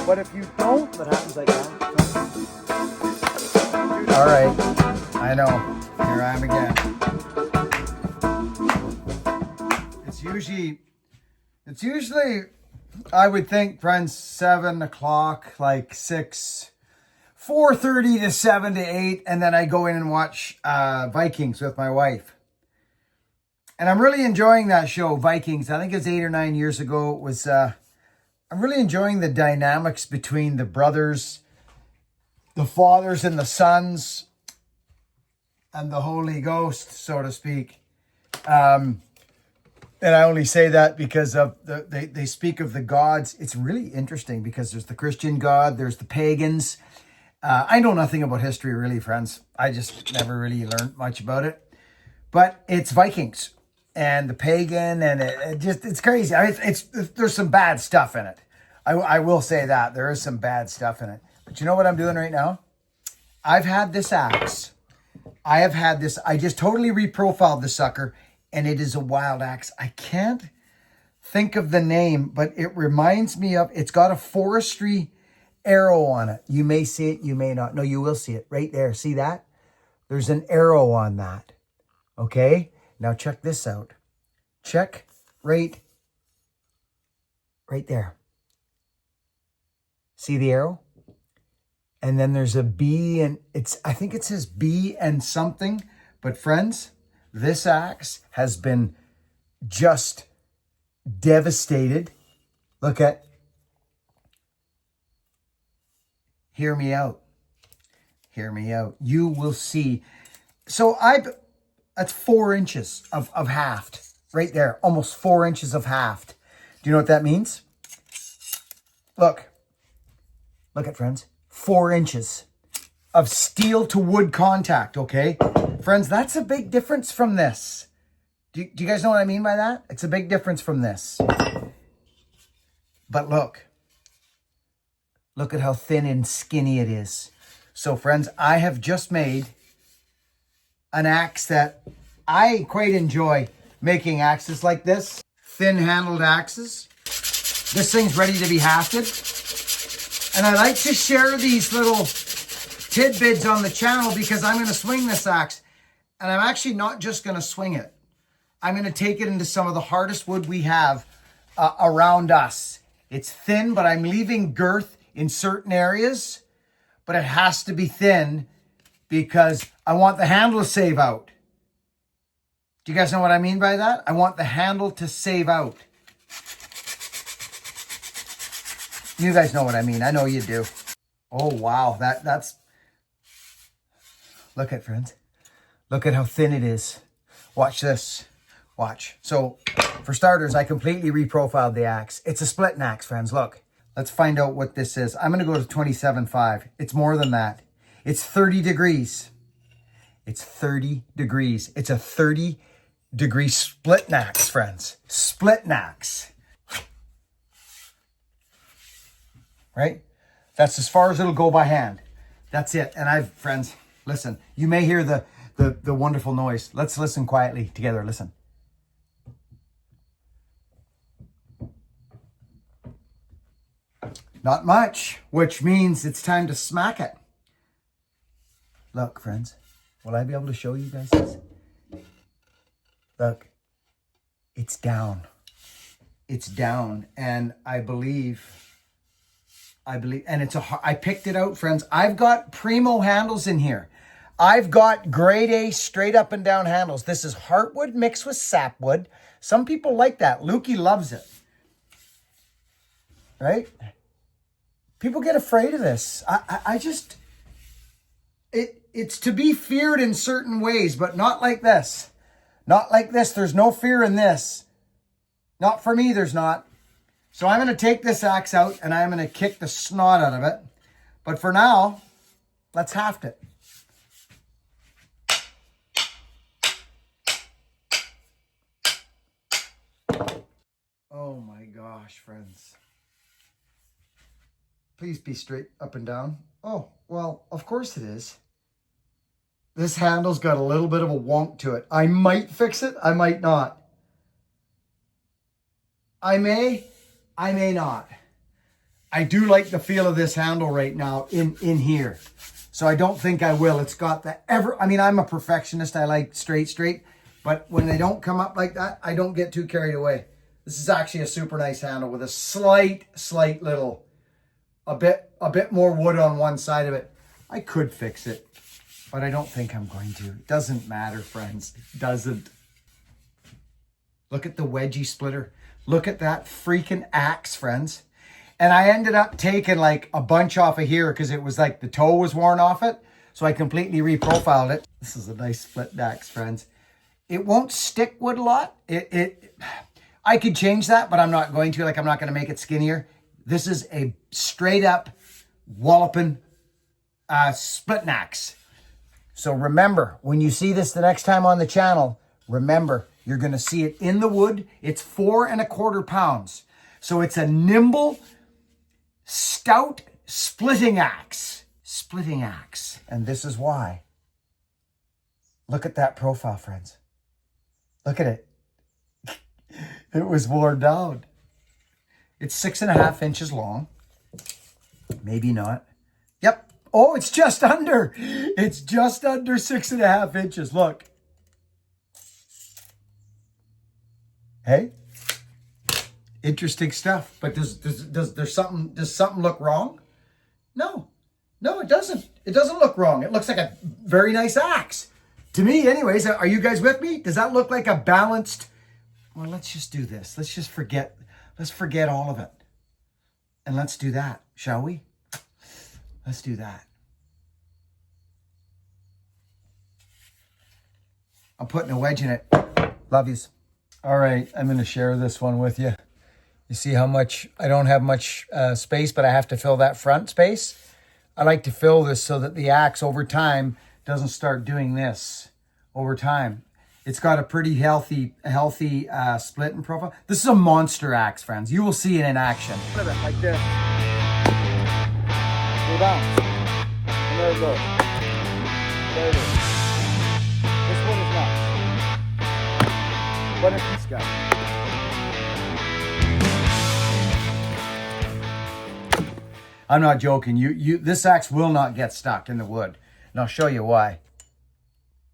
But if you don't, what happens like that? All right, I know. Here I am again. It's usually, I would think, friends, 7 o'clock, like 6, 4:30 to 7 to 8, and then I go in and watch Vikings with my wife. And I'm really enjoying that show, Vikings. I think it's 8 or 9 years ago. It was. I'm really enjoying the dynamics between the brothers, the fathers and the sons, and the Holy Ghost, so to speak. And I only say that because of they speak of the gods. It's really interesting because there's the Christian God, there's the pagans. I know nothing about history, really, friends. I just never really learned much about it. But it's Vikings and the pagan, and it's crazy. There's some bad stuff in it. I will say that there is some bad stuff in it. But you know what I'm doing right now? I've had this axe. I just totally reprofiled the sucker, and it is a wild axe. I can't think of the name, but it reminds me of, it's got a forestry arrow on it. You may see it, you may not. No, you will see it right there. See that? There's an arrow on that. Okay? Now check this out. Check right there. See the arrow? And then there's a B, and I think it says B and something. But friends, this axe has been just devastated. Look at, hear me out. Hear me out. You will see. So that's 4 inches of haft right there. Almost 4 inches of haft. Do you know what that means? Look at, friends. 4 inches of steel to wood contact, okay? Friends, that's a big difference from this. Do you guys know what I mean by that? It's a big difference from this. But look at how thin and skinny it is. So friends, I have just made an axe that I quite enjoy making axes like this. Thin-handled axes. This thing's ready to be hafted. And I like to share these little tidbits on the channel because I'm going to swing this axe. And I'm actually not just going to swing it. I'm going to take it into some of the hardest wood we have around us. It's thin, but I'm leaving girth in certain areas. But it has to be thin because I want the handle to save out. Do you guys know what I mean by that? I want the handle to save out. You guys know what I mean. I know you do. Oh, wow. That's... Look at, friends. Look at how thin it is. Watch this. Watch. So, for starters, I completely reprofiled the axe. It's a splitting axe, friends. Look. Let's find out what this is. I'm going to go to 27.5. It's more than that. It's 30 degrees. It's 30 degrees. It's a 30-degree splitting axe, friends. Splitting axe. Right? That's as far as it'll go by hand. That's it. And friends, listen, you may hear the wonderful noise. Let's listen quietly together. Listen. Not much, which means it's time to smack it. Look, friends, will I be able to show you guys this? Look, it's down. It's down, and I believe, and I picked it out, friends. I've got primo handles in here. I've got grade A straight up and down handles. This is heartwood mixed with sapwood. Some people like that. Lukey loves it. Right? People get afraid of this. It's to be feared in certain ways, but not like this. Not like this. There's no fear in this. Not for me, there's not. So I'm going to take this axe out and I'm going to kick the snot out of it. But for now, let's haft it. Oh my gosh, friends. Please be straight up and down. Oh, well, of course it is. This handle's got a little bit of a wonk to it. I might fix it. I might not. I may not. I do like the feel of this handle right now in here. So I don't think I will. It's got the I mean, I'm a perfectionist. I like straight. But when they don't come up like that, I don't get too carried away. This is actually a super nice handle with a slight little, a bit more wood on one side of it. I could fix it, but I don't think I'm going to. It doesn't matter, friends. It doesn't. Look at the wedgie splitter. Look at that freaking axe, friends. And I ended up taking like a bunch off of here because it was like the toe was worn off it. So I completely reprofiled it. This is a nice split axe, friends. It won't stick wood a lot. I could change that, but I'm not going to. Like, I'm not going to make it skinnier. This is a straight up walloping split axe. So remember, when you see this the next time on the channel, remember, you're going to see it in the wood. It's 4 1/4 pounds. So it's a nimble, stout splitting axe. Splitting axe. And this is why. Look at that profile, friends. Look at it. It was worn down. It's 6.5 inches long. Maybe not. Yep. Oh, it's just under. It's just under 6.5 inches. Look. Hey. Interesting stuff. But does something look wrong? No. No, it doesn't. It doesn't look wrong. It looks like a very nice axe. To me, anyways. Are you guys with me? Does that look like a balanced? Well, let's just do this. Let's just forget. Let's forget all of it. And let's do that, shall we? Let's do that. I'm putting a wedge in it. Love yous. All right, I'm going to share this one with you. You see how much, I don't have much space, but I have to fill that front space. I like to fill this so that the axe over time doesn't start doing this over time. It's got a pretty healthy split and profile. This is a monster axe, friends. You will see it in action. Like this. Go down. And there it goes. There it is. This one is not. What is this guy? I'm not joking. This axe will not get stuck in the wood. And I'll show you why.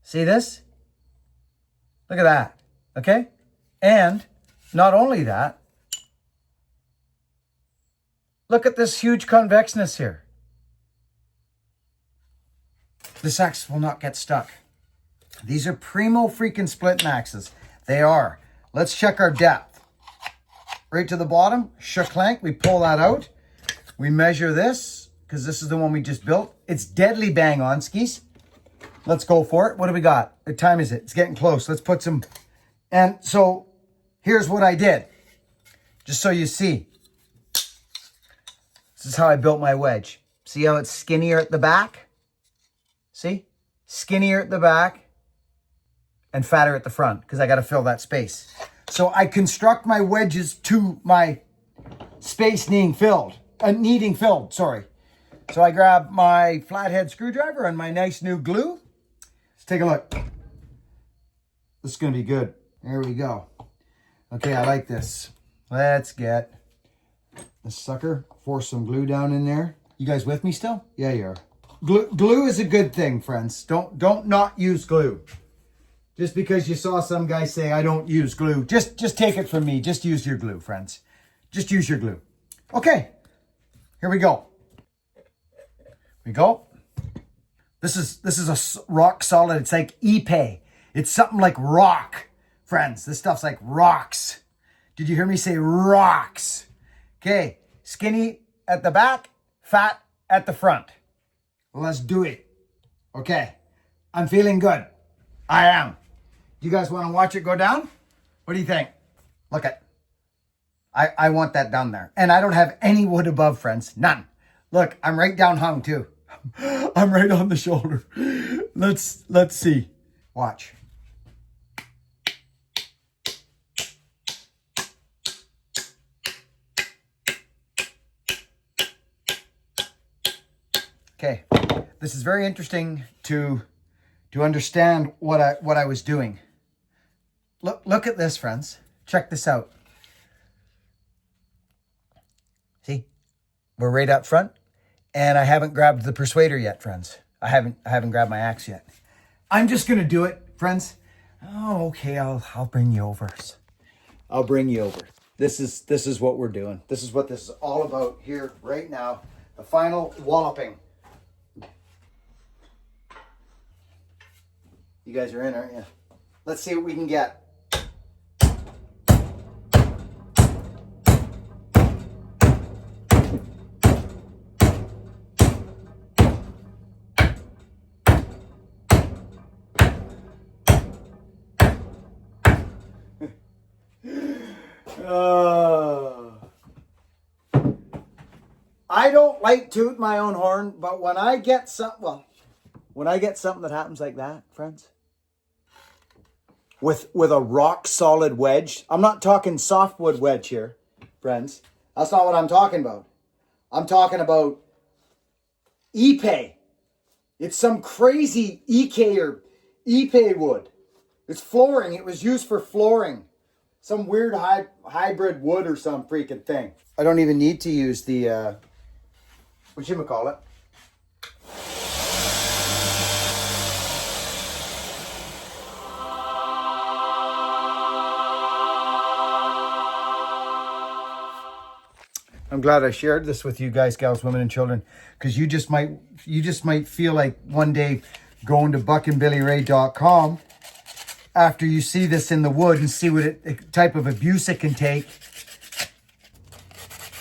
See this? Look at that. Okay? And not only that, look at this huge convexness here. This axe will not get stuck. These are primo freaking split axes. They are. Let's check our depth. Right to the bottom, shaklank, we pull that out. We measure this, because this is the one we just built. It's deadly bang on, skis. Let's go for it. What do we got? What time is it? It's getting close. Let's put some... And so, here's what I did. Just so you see. This is how I built my wedge. See how it's skinnier at the back? See? Skinnier at the back and fatter at the front, because I got to fill that space. So I construct my wedges to my space needing filled, sorry. So I grab my flathead screwdriver and my nice new glue. Let's take a look. This is going to be good. There we go. Okay, I like this. Let's get this sucker. Force some glue down in there. You guys with me still? Yeah, you are. Glue is a good thing, friends. Don't not use glue. Just because you saw some guy say, I don't use glue. Just take it from me. Just use your glue, friends. Just use your glue. Okay, here we go. This is a rock solid. It's like Ipe. It's something like rock, friends. This stuff's like rocks. Did you hear me say rocks? Okay, skinny at the back, fat at the front. Let's do it. Okay, I'm feeling good. I am. You guys want to watch it go down? What do you think? Look at. I want that down there. And I don't have any wood above, friends. None. Look, I'm right down hung too. I'm right on the shoulder. Let's see. Watch. Okay. This is very interesting to to understand what I was doing. Look at this, friends. Check this out. See, we're right up front, and I haven't grabbed the persuader yet, friends. I haven't grabbed my axe yet. I'm just gonna do it, friends. Oh, okay. I'll bring you over. I'll bring you over. This is what we're doing. This is what this is all about here right now. The final walloping. You guys are in, aren't you? Let's see what we can get. I don't like toot my own horn, but when I get something that happens like that, friends, with a rock solid wedge, I'm not talking softwood wedge here, friends. That's not what I'm talking about. I'm talking about Ipe. It's some crazy EK or Ipe wood. It's flooring. It was used for flooring. Some weird hybrid wood or some freaking thing. I don't even need to use the, whatchamacallit. I'm glad I shared this with you guys, gals, women, and children, because you just might feel like one day going to buckandbillyray.com after you see this in the wood and see what type of abuse it can take.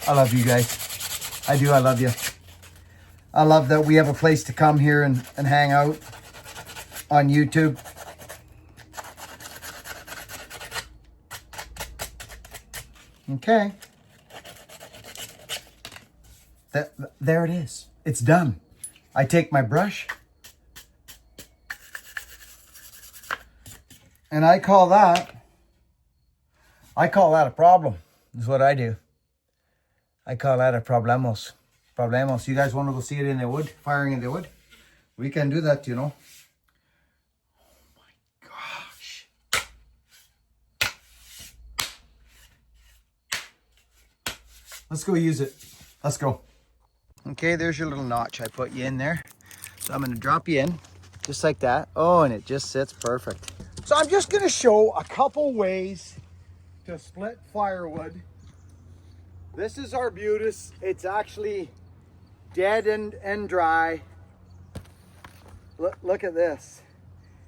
I love you guys. I do. I love you. I love that we have a place to come here and hang out on YouTube. Okay. There it is. It's done. I take my brush and I call that a problem, is what I do. I call that a problemos. Problemos. You guys want to go see it in the wood, firing in the wood? We can do that, you know. Oh my gosh. Let's go use it. Let's go. Okay, there's your little notch. I put you in there. So I'm going to drop you in just like that. Oh, and it just sits perfect. So I'm just going to show a couple ways to split firewood. This is arbutus. It's actually dead and dry. Look at this.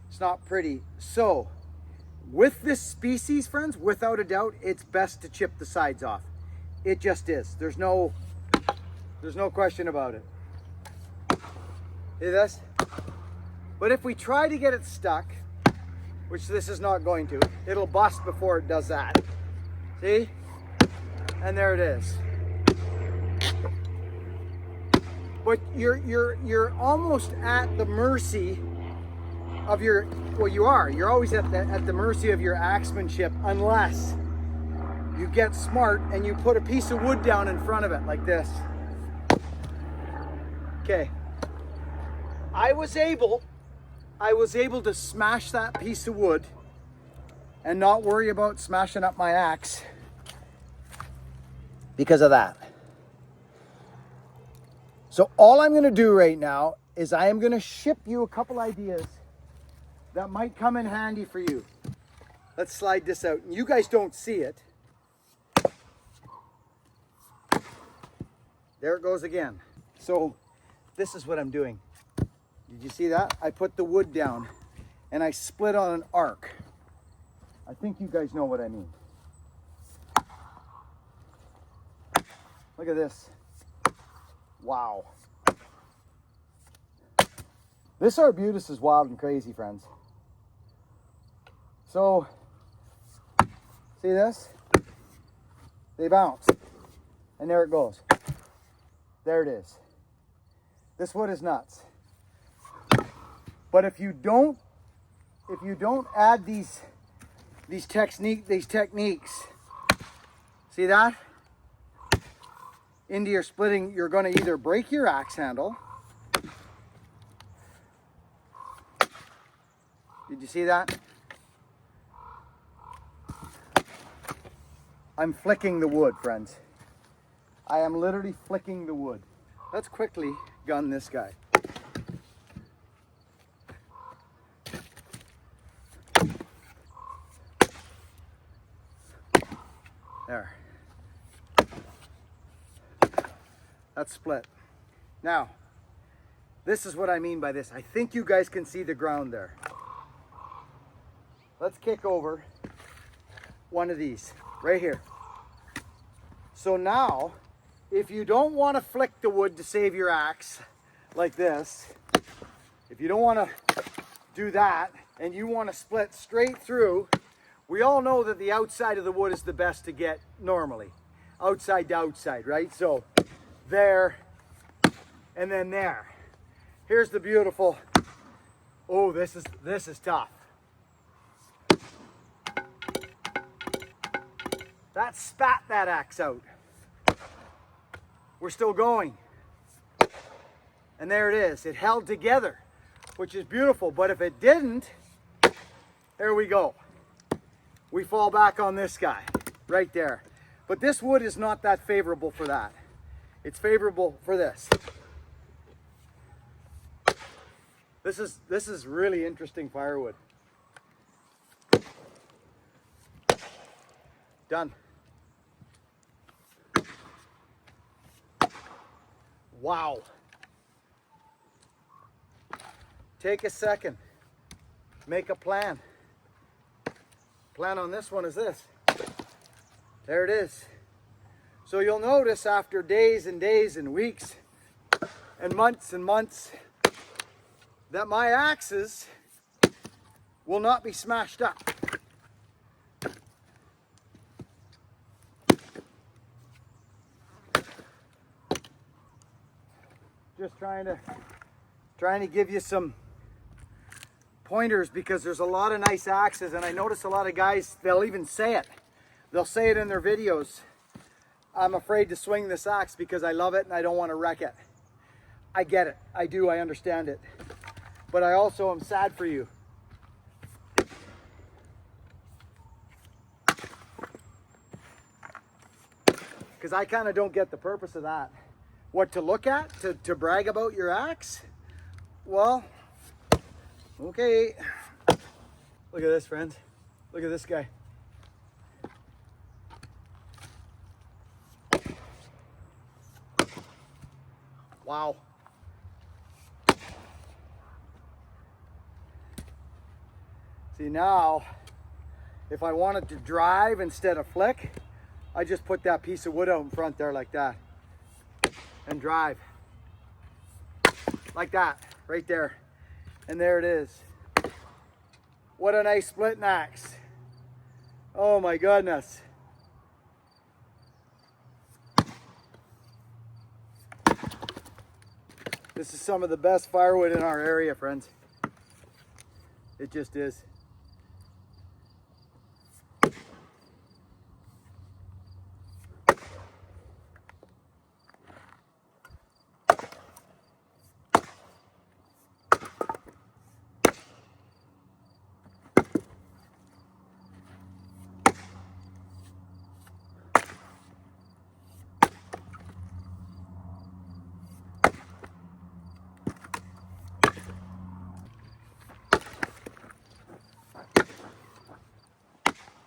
It's not pretty. So with this species, friends, without a doubt, it's best to chip the sides off. It just is. There's no question about it. See this? But if we try to get it stuck, which this is not going to, it'll bust before it does that. See? And there it is. But you're almost at the mercy of your, well, you are. You're always at the mercy of your axemanship unless you get smart and you put a piece of wood down in front of it like this. Okay. I was able to smash that piece of wood and not worry about smashing up my axe because of that. So all I'm going to do right now is I am going to ship you a couple ideas that might come in handy for you. Let's slide this out. You guys don't see it. There it goes again. So this is what I'm doing. Did you see that? I put the wood down and I split on an arc. I think you guys know what I mean. Look at this. Wow. This arbutus is wild and crazy, friends. So, see this? They bounce. And there it goes. There it is. This wood is nuts. But if you don't add these techniques, see that? Into your splitting, you're going to either break your axe handle see that? I'm flicking the wood, friends. I am literally flicking the wood. Let's quickly gun this guy. There. That's split. Now, this is what I mean by this. I think you guys can see the ground there. Let's kick over one of these right here. So now, if you don't want to flick the wood to save your axe like this, if you don't want to do that and you want to split straight through, we all know that the outside of the wood is the best to get normally. Outside to outside, right? So there and then there. Here's the beautiful, oh, this is tough. That spat that axe out. We're still going. And there it is. It held together, which is beautiful. But if it didn't, there we go. We fall back on this guy right there. But this wood is not that favorable for that. It's favorable for this. This is really interesting firewood. Done. Wow. Take a second. Make a plan. Plan on this one is this. There it is. So you'll notice after days and days and weeks and months that my axes will not be smashed up. Just trying to give you some pointers because there's a lot of nice axes, and I notice a lot of guys, they'll even say it. They'll say it in their videos. I'm afraid to swing this axe because I love it and I don't want to wreck it. I get it. I do. I understand it. But I also am sad for you. Because I kind of don't get the purpose of that. What to look at? To brag about your axe? Well, okay. Look at this, friends. Look at this guy. Wow. See now, if I wanted to drive instead of flick, I just put that piece of wood out in front there like that. And drive. Like that, right there. And there it is. What a nice splitting axe. Oh my goodness. This is some of the best firewood in our area, friends. It just is.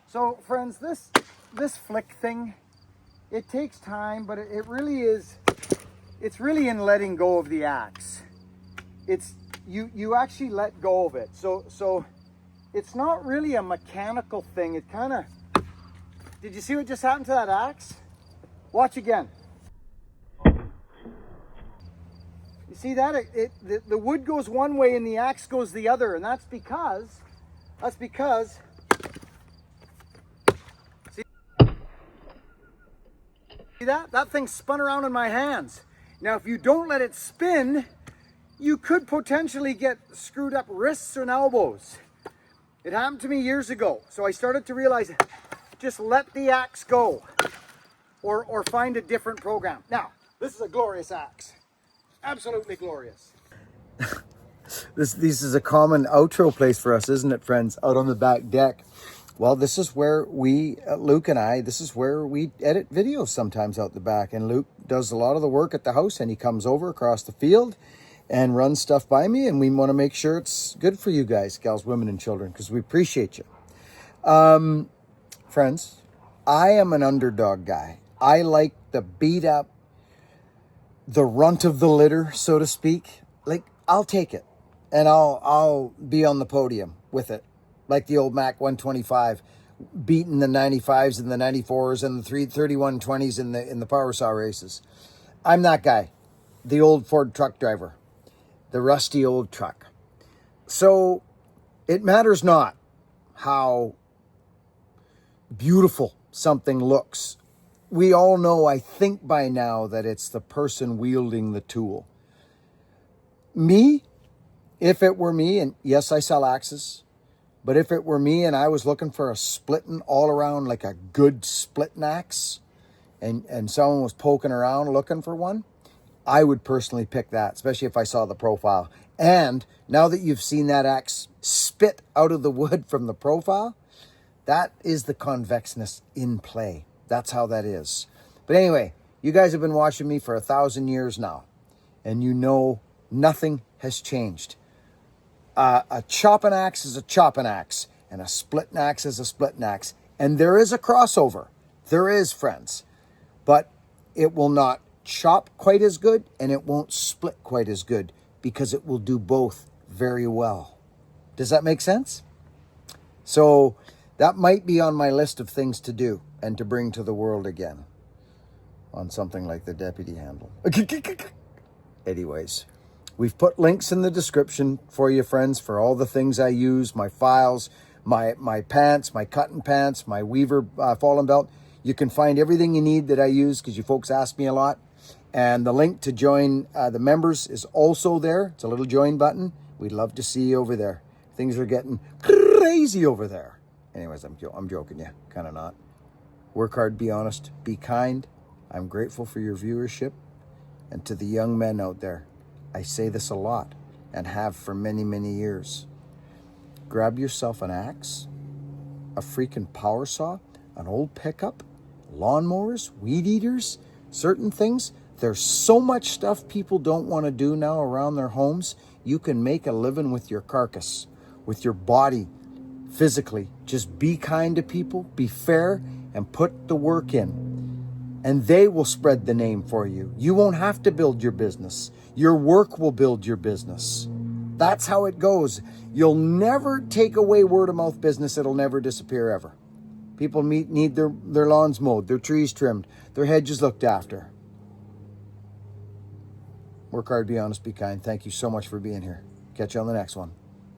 So friends, this flick thing, it takes time, but it really is, it's really in letting go of the axe. It's, you actually let go of it. So it's not really a mechanical thing. It kind of, did you see what just happened to that axe? Watch again. You see that? The wood goes one way and the axe goes the other, and that's because, see that? That thing spun around in my hands. Now, if you don't let it spin, you could potentially get screwed up wrists and elbows. It happened to me years ago. So I started to realize, just let the axe go or find a different program. Now, this is a glorious axe. Absolutely glorious. This is a common outro place for us, isn't it, friends? Out on the back deck. Well, this is where we, Luke and I, this is where we edit videos sometimes out the back. And Luke does a lot of the work at the house, and he comes over across the field and runs stuff by me. And we want to make sure it's good for you guys, gals, women, and children, because we appreciate you. Friends, I am an underdog guy. I like the beat up, the runt of the litter, so to speak. Like, I'll take it, and I'll be on the podium with it, like the old Mac 125, beating the 95s and the 94s and the 3120s in the power saw races. I'm that guy, the old Ford truck driver, the rusty old truck. So it matters not how beautiful something looks. We all know, I think by now, that it's the person wielding the tool. Me, if it were me, and yes, I sell axes, but if it were me and I was looking for a splitting all around, like a good splitting axe, and someone was poking around looking for one, I would personally pick that, especially if I saw the profile. And now that you've seen that axe spit out of the wood from the profile, that is the convexness in play. That's how that is. But anyway, you guys have been watching me for 1,000 years now, and you know nothing has changed. A chopping axe is a chopping axe, and a splitting axe is a splitting axe. And there is a crossover. There is, friends. But it will not chop quite as good, and it won't split quite as good, because it will do both very well. Does that make sense? So that might be on my list of things to do and to bring to the world again on something like the deputy handle. Anyways, we've put links in the description for you, friends, for all the things I use, my files, my pants, my cotton pants, my Weaver fallen belt. You can find everything you need that I use, because you folks ask me a lot. And the link to join the members is also there. It's a little join button. We'd love to see you over there. Things are getting crazy over there. Anyways, I'm joking, yeah, kind of not. Work hard, be honest, be kind. I'm grateful for your viewership. And to the young men out there, I say this a lot and have for many, many years. Grab yourself an axe, a freaking power saw, an old pickup, lawnmowers, weed eaters, certain things. There's so much stuff people don't want to do now around their homes. You can make a living with your carcass, with your body, physically. Just be kind to people, be fair, and put the work in. And they will spread the name for you. You won't have to build your business. Your work will build your business. That's how it goes. You'll never take away word-of-mouth business. It'll never disappear ever. People need their lawns mowed, their trees trimmed, their hedges looked after. Work hard, be honest, be kind. Thank you so much for being here. Catch you on the next one.